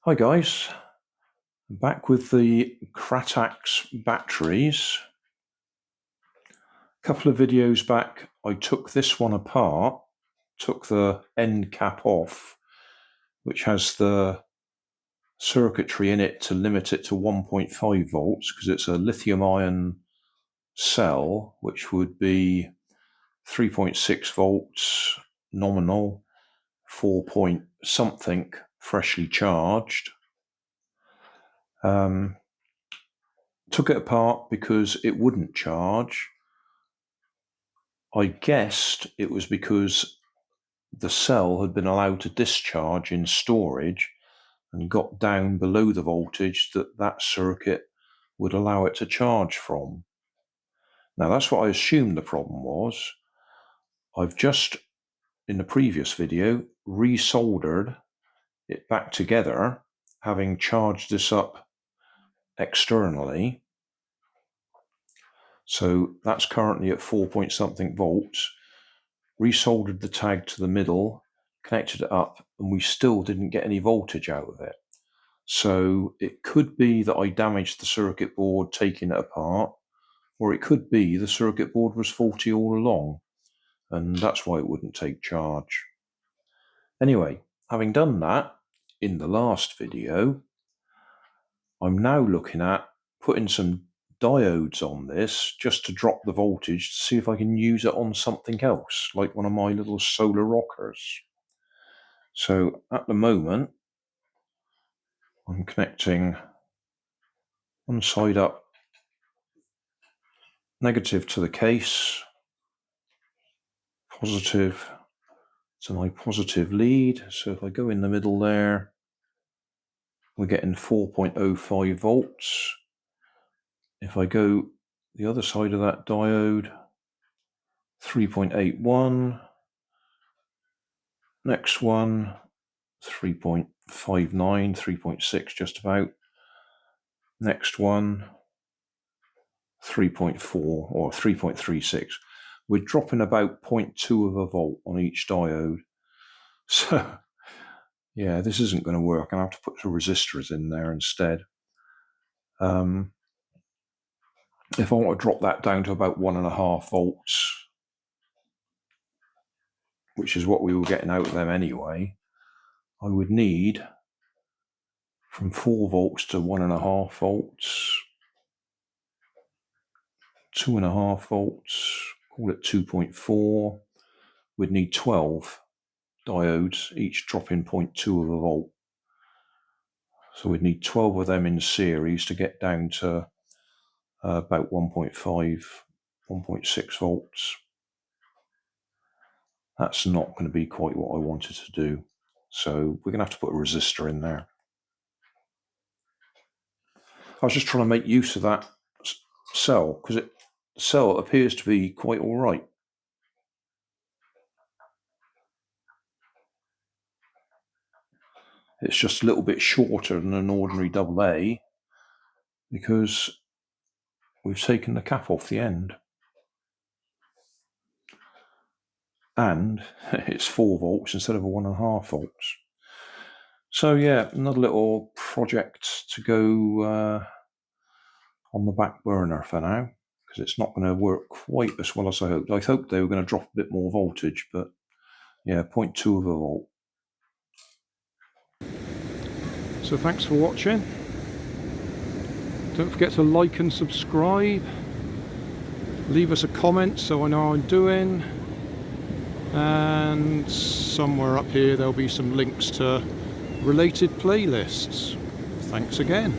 Hi guys, I'm back with the KRATAX batteries. A couple of videos back I took this one apart, took the end cap off, which has the circuitry in it to limit it to 1.5 volts because it's a lithium ion cell, which would be 3.6 volts nominal, 4 point something freshly charged. Took it apart because it wouldn't charge. I guessed it was because the cell had been allowed to discharge in storage and got down below the voltage that circuit would allow it to charge from. Now that's what I assumed the problem was. I've just, in the previous video, resoldered it back together, having charged this up externally. So that's currently at 4 point something volts. Resoldered the tag to the middle, connected it up, and we still didn't get any voltage out of it. So it could be that I damaged the circuit board taking it apart, or it could be the circuit board was faulty all along, and that's why it wouldn't take charge. Anyway, having done that in the last video, I'm now looking at putting some diodes on this just to drop the voltage to see if I can use it on something else, like one of my little solar rockers. So at the moment, I'm connecting one side up, negative to the case, positive to my positive lead. So if I go in the middle there, we're getting 4.05 volts. If I go the other side of that diode, 3.81. Next one, 3.59, 3.6 just about. Next one, 3.4 or 3.36. We're dropping about 0.2 of a volt on each diode. So yeah, this isn't going to work. I have to put some resistors in there instead. If I want to drop that down to about 1.5 volts, which is what we were getting out of them anyway, I would need from 4 volts to 1.5 volts, 2.5 volts, call it 2.4. We'd need 12 diodes, each dropping 0.2 of a volt. So we'd need 12 of them in series to get down to about 1.5, 1.6 volts. That's not going to be quite what I wanted to do. So we're going to have to put a resistor in there. I was just trying to make use of that cell because the cell appears to be quite all right. It's just a little bit shorter than an ordinary AA because we've taken the cap off the end. And it's 4 volts instead of a 1.5 volts. So yeah, another little project to go on the back burner for now, because it's not going to work quite as well as I hoped. I hoped they were going to drop a bit more voltage, but yeah, 0.2 of a volt. So thanks for watching. Don't forget to like and subscribe. Leave us a comment so I know how I'm doing. And somewhere up here there'll be some links to related playlists. Thanks again.